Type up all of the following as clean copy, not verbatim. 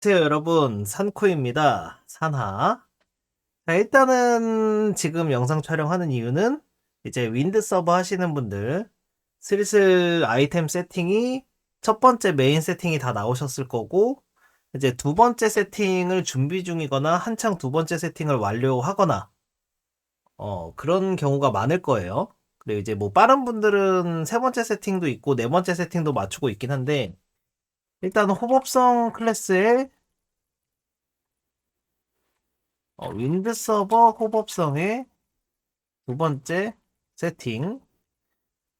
안녕하세요, 여러분. 산코입니다. 산하. 자, 일단은 지금 영상 촬영하는 이유는 이제 윈드 서버 하시는 분들 슬슬 아이템 세팅이 첫 번째 메인 세팅이 다 나오셨을 거고, 이제 두 번째 세팅을 준비 중이거나 한창 두 번째 세팅을 완료하거나 그런 경우가 많을 거예요. 그리고 이제 뭐 빠른 분들은 세 번째 세팅도 있고 네 번째 세팅도 맞추고 있긴 한데, 일단 호법성 클래스에 윈드 서버 호법성의 두 번째 세팅.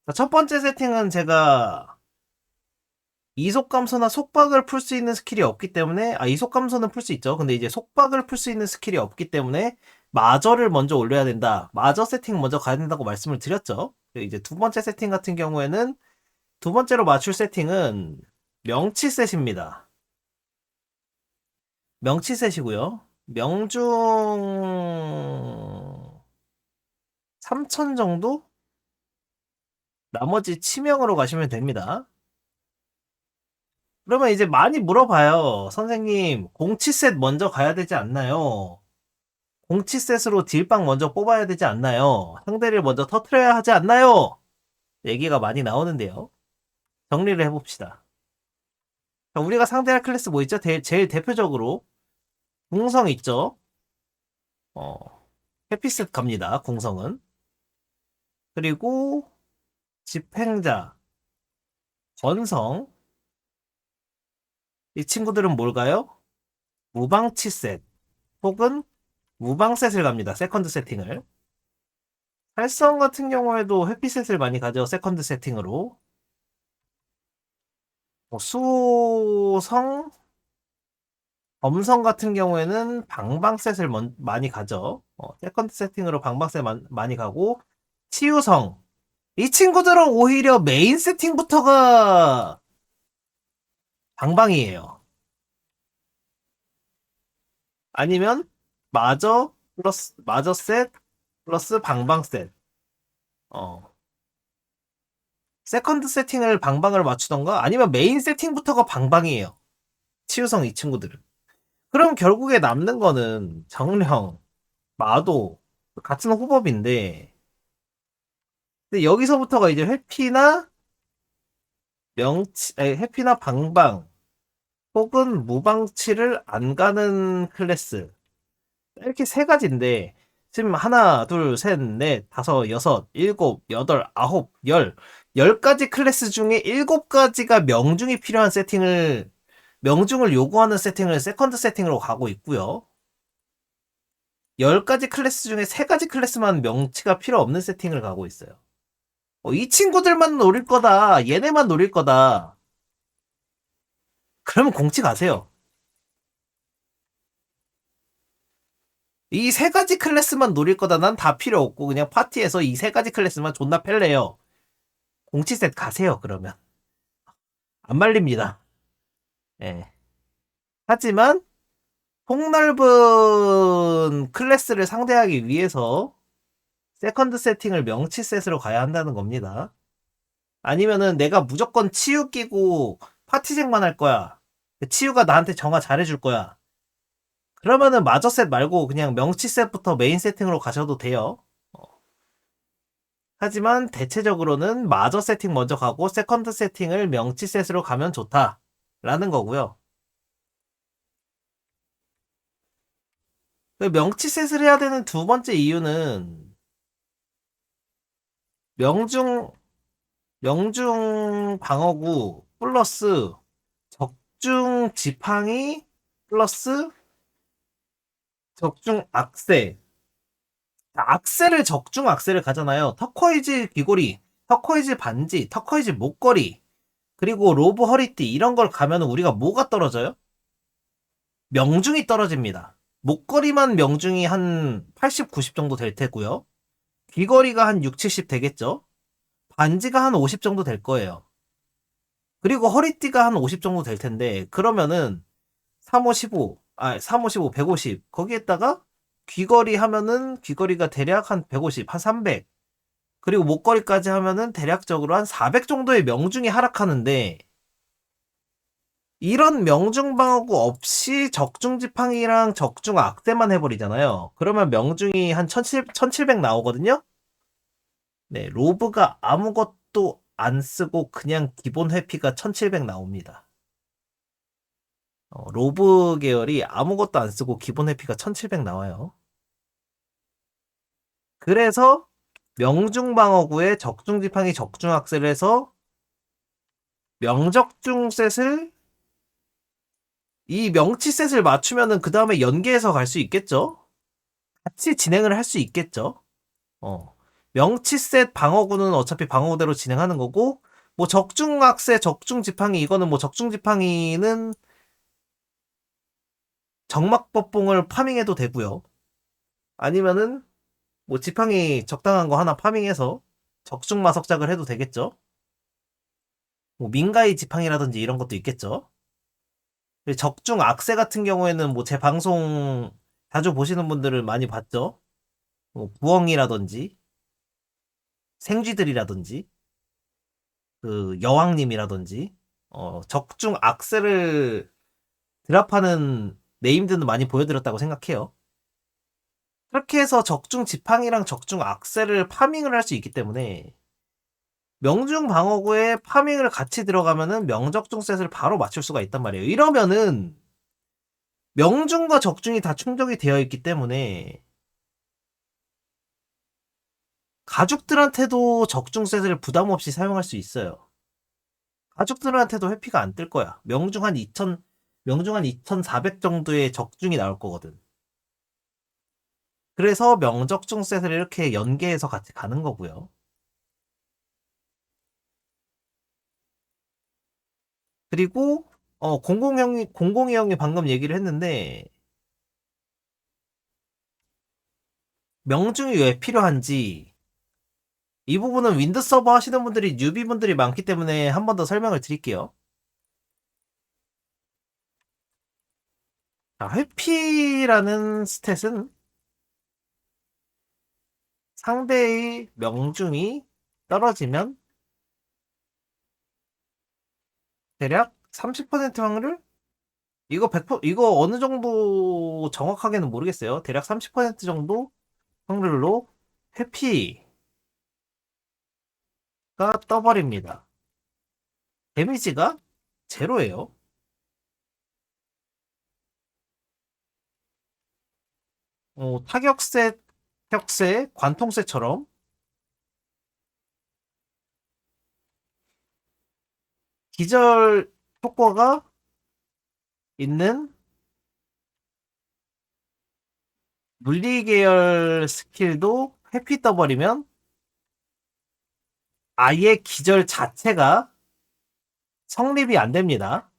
자, 첫 번째 세팅은 제가 이속 감소나 속박을 풀 수 있는 스킬이 없기 때문에, 이속 감소는 풀 수 있죠. 근데 이제 속박을 풀 수 있는 스킬이 없기 때문에 마저를 먼저 올려야 된다. 마저 세팅 먼저 가야 된다고 말씀을 드렸죠. 그리고 이제 두 번째 세팅 같은 경우에는 두 번째로 맞출 세팅은 명치 셋입니다. 명치 셋이고요. 명중 3000 정도? 나머지 치명으로 가시면 됩니다. 그러면 이제 많이 물어봐요. 선생님, 공치셋 먼저 가야 되지 않나요? 공치셋으로 딜빵 먼저 뽑아야 되지 않나요? 상대를 먼저 터트려야 하지 않나요? 얘기가 많이 나오는데요. 정리를 해봅시다. 자, 우리가 상대할 클래스 뭐 있죠? 제일 대표적으로 궁성 있죠? 어, 해피셋 갑니다. 궁성은. 그리고 집행자, 건성. 이 친구들은 뭘까요? 무방치셋 혹은 무방셋을 갑니다. 세컨드 세팅을. 활성 같은 경우에도 회피셋을 많이 가죠. 세컨드 세팅으로. 수성, 범성 같은 경우에는 방방셋을 많이 가죠. 세컨드 세팅으로 방방셋 많이 가고, 치유성. 이 친구들은 오히려 메인 세팅부터가 방방이에요. 아니면 마저 셋 플러스 방방셋. 어. 세컨드 세팅을 방방을 맞추던가 아니면 메인 세팅부터가 방방이에요. 치유성 이 친구들은. 그럼 결국에 남는 거는 정령, 마도 같은 호법인데, 근데 여기서부터가 이제 회피나 방방 혹은 무방치를 안 가는 클래스, 이렇게 세 가지인데, 지금 하나, 둘, 셋, 넷, 다섯, 여섯, 일곱, 여덟, 아홉, 열 가지 클래스 중에 일곱 가지가 명중을 요구하는 세팅을 세컨드 세팅으로 가고 있고요. 10가지 클래스 중에 3가지 클래스만 명치가 필요 없는 세팅을 가고 있어요. 이 친구들만 노릴 거다. 얘네만 노릴 거다. 그러면 공치 가세요. 이 3가지 클래스만 노릴 거다. 난 다 필요 없고 그냥 파티에서 이 3가지 클래스만 존나 팰래요. 공치셋 가세요. 그러면. 안 말립니다. 예. 하지만 폭넓은 클래스를 상대하기 위해서 세컨드 세팅을 명치셋으로 가야 한다는 겁니다. 아니면은 내가 무조건 치유 끼고 파티쟁만 할 거야. 치유가 나한테 정화 잘해줄 거야. 그러면은 마저셋 말고 그냥 명치셋부터 메인 세팅으로 가셔도 돼요. 하지만 대체적으로는 마저 세팅 먼저 가고 세컨드 세팅을 명치셋으로 가면 좋다. 라는 거고요. 명치셋을 해야 되는 두 번째 이유는 명중 방어구 플러스 적중 지팡이 플러스 적중 악세. 적중 악세를 가잖아요. 터코이즈 귀걸이, 터코이즈 반지, 터코이즈 목걸이, 그리고 로브 허리띠 이런 걸 가면 우리가 뭐가 떨어져요? 명중이 떨어집니다. 목걸이만 명중이 한 80, 90 정도 될 테고요. 귀걸이가 한 6, 70 되겠죠? 반지가 한 50 정도 될 거예요. 그리고 허리띠가 한 50 정도 될 텐데, 그러면은 3, 5, 15, 3, 5, 15, 150. 거기에다가 귀걸이 하면은 귀걸이가 대략 한 150, 한 300. 그리고 목걸이까지 하면은 대략적으로 한 400 정도의 명중이 하락하는데, 이런 명중방어구 없이 적중지팡이랑 적중악대만 해버리잖아요. 그러면 명중이 한 1700 나오거든요? 네, 로브가 아무것도 안 쓰고 그냥 기본 회피가 1700 나옵니다. 로브 계열이 아무것도 안 쓰고 기본 회피가 1700 나와요. 그래서 명중방어구에 적중지팡이 적중악셀을 해서 명적중셋을 이 명치셋을 맞추면은 그 다음에 연계해서 갈 수 있겠죠? 같이 진행을 할 수 있겠죠? 명치셋 방어구는 어차피 방어구대로 진행하는 거고, 뭐 적중악세, 적중지팡이, 이거는 뭐 적중지팡이는 정막법봉을 파밍해도 되고요. 아니면은 뭐 지팡이 적당한 거 하나 파밍해서 적중마석작을 해도 되겠죠? 뭐 민가이 지팡이라든지 이런 것도 있겠죠? 적중악세 같은 경우에는 뭐 제 방송 자주 보시는 분들은 많이 봤죠? 뭐 부엉이라든지 생쥐들이라든지 그 여왕님이라든지 적중 악셀을 드랍하는 네임드는 많이 보여드렸다고 생각해요. 그렇게 해서 적중 지팡이랑 적중 악셀을 파밍을 할 수 있기 때문에 명중 방어구에 파밍을 같이 들어가면은 명적중 셋을 바로 맞출 수가 있단 말이에요. 이러면은 명중과 적중이 다 충족이 되어 있기 때문에 가죽들한테도 적중 셋을 부담 없이 사용할 수 있어요. 가족들한테도 회피가 안 뜰 거야. 명중 한 2,400 정도의 적중이 나올 거거든. 그래서 명적중 셋을 이렇게 연계해서 같이 가는 거고요. 그리고 공공이 형이 방금 얘기를 했는데 명중이 왜 필요한지 이 부분은 윈드 서버 하시는 분들이 뉴비분들이 많기 때문에 한 번 더 설명을 드릴게요. 자, 회피라는 스탯은 상대의 명중이 떨어지면 대략 30% 확률? 이거 100%, 이거 어느 정도 정확하게는 모르겠어요. 대략 30% 정도 확률로 회피가 떠버립니다. 데미지가 제로예요. 타격세, 격세, 관통세처럼 기절 효과가 있는 물리 계열 스킬도 회피 떠버리면 아예 기절 자체가 성립이 안 됩니다.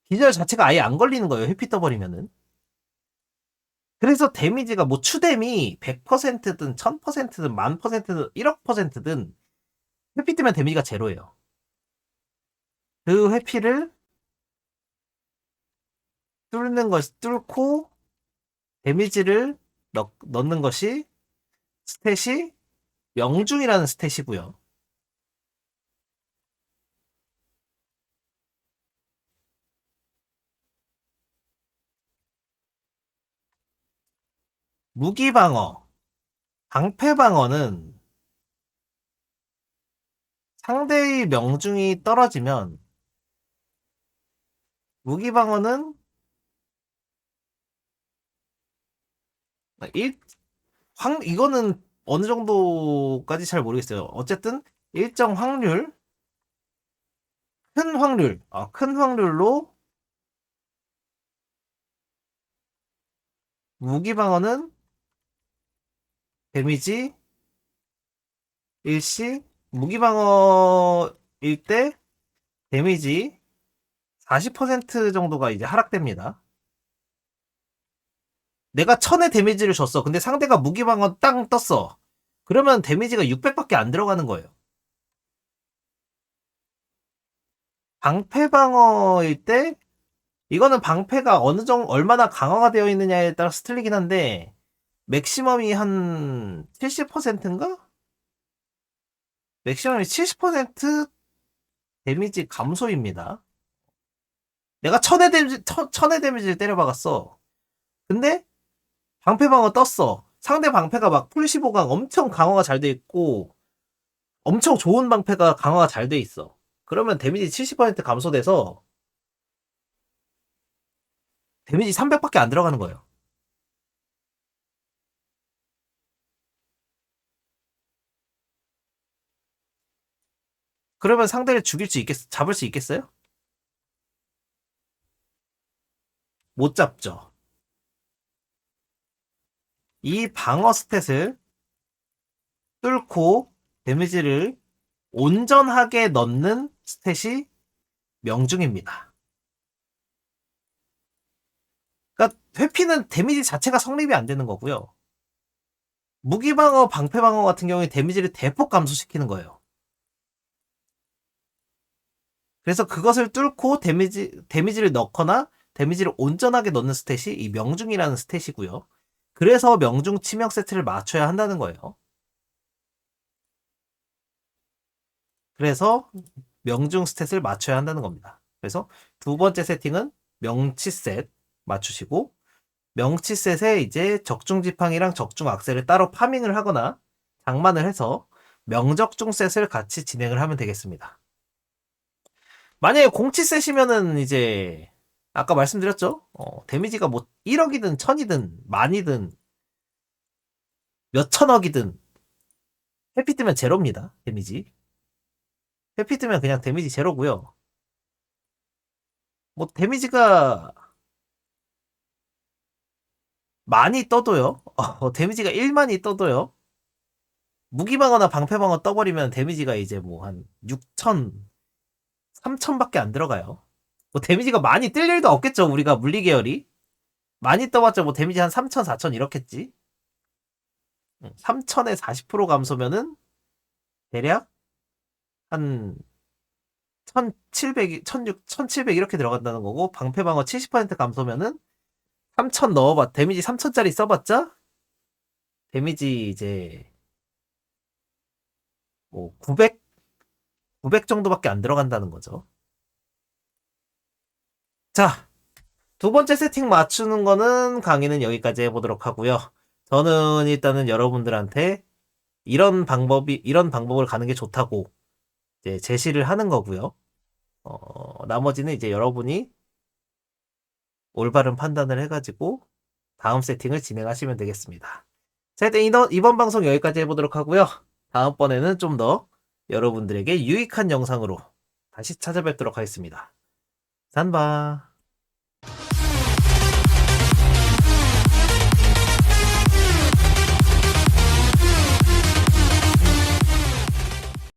기절 자체가 아예 안 걸리는 거예요. 회피 떠버리면은. 그래서 데미지가 뭐 추뎀이 100%든 1000%든 10,000%든 1억%든 회피 뜨면 데미지가 제로예요. 그 회피를 뚫고 데미지를 넣는 것이 스탯이 명중이라는 스탯이고요. 무기방어, 방패방어는 상대의 명중이 떨어지면 무기방어는 이거는 어느 정도까지 잘 모르겠어요. 어쨌든 일정 확률, 큰 확률로 무기방어는 데미지 일시 무기방어일 때 데미지 40% 정도가 이제 하락됩니다. 내가 1000의 데미지를 줬어. 근데 상대가 무기방어 땅 떴어. 그러면 데미지가 600밖에 안 들어가는 거예요. 방패방어일 때 이거는 방패가 얼마나 강화가 되어 있느냐에 따라서 틀리긴 한데 맥시멈이 한 70%인가? 맥시멈이 70% 데미지 감소입니다. 내가 천의 데미지를 때려박았어. 근데 방패방어 떴어. 상대 방패가 막 풀15강 엄청 강화가 잘 돼 있고 엄청 좋은 방패가 강화가 잘 돼 있어. 그러면 데미지 70% 감소돼서 데미지 300밖에 안 들어가는 거예요. 그러면 상대를 잡을 수 있겠어요? 못 잡죠. 이 방어 스탯을 뚫고 데미지를 온전하게 넣는 스탯이 명중입니다. 그러니까 회피는 데미지 자체가 성립이 안 되는 거고요. 무기방어, 방패방어 같은 경우에 데미지를 대폭 감소시키는 거예요. 그래서 그것을 뚫고 데미지를 넣거나 데미지를 온전하게 넣는 스탯이 이 명중이라는 스탯이고요. 그래서 명중 치명 세트를 맞춰야 한다는 거예요. 그래서 명중 스탯을 맞춰야 한다는 겁니다. 그래서 두 번째 세팅은 명치 셋 맞추시고 명치 셋에 이제 적중 지팡이랑 적중 악셀을 따로 파밍을 하거나 장만을 해서 명적중 셋을 같이 진행을 하면 되겠습니다. 만약에 공치 셋이면은 이제 아까 말씀드렸죠? 데미지가 뭐 1억이든 1000이든 만이든 몇천억이든 해피 뜨면 제로입니다. 데미지. 해피 뜨면 그냥 데미지 제로고요. 뭐 데미지가 많이 떠도요. 데미지가 1만이 떠도요. 무기방어나 방패방어 떠버리면 데미지가 이제 뭐 한 6천, 3천밖에 안 들어가요. 뭐 데미지가 많이 뜰 일도 없겠죠. 우리가 물리 계열이. 많이 떠봤자 뭐 데미지 한 3천, 4천 이렇겠지. 3천에 40% 감소면은 대략 한 1700, 1600, 1700 이렇게 들어간다는 거고 방패방어 70% 감소면은 3000 넣어봤 데미지 3000짜리 써봤자 데미지 이제 뭐 900 정도밖에 안 들어간다는 거죠. 자, 두 번째 세팅 맞추는 거는 강의는 여기까지 해보도록 하고요. 저는 일단은 여러분들한테 이런 방법을 가는 게 좋다고 이제 제시를 하는 거고요. 나머지는 이제 여러분이 올바른 판단을 해가지고 다음 세팅을 진행하시면 되겠습니다. 자, 일단 이번 방송 여기까지 해보도록 하고요. 다음번에는 좀 더 여러분들에게 유익한 영상으로 다시 찾아뵙도록 하겠습니다. 산바.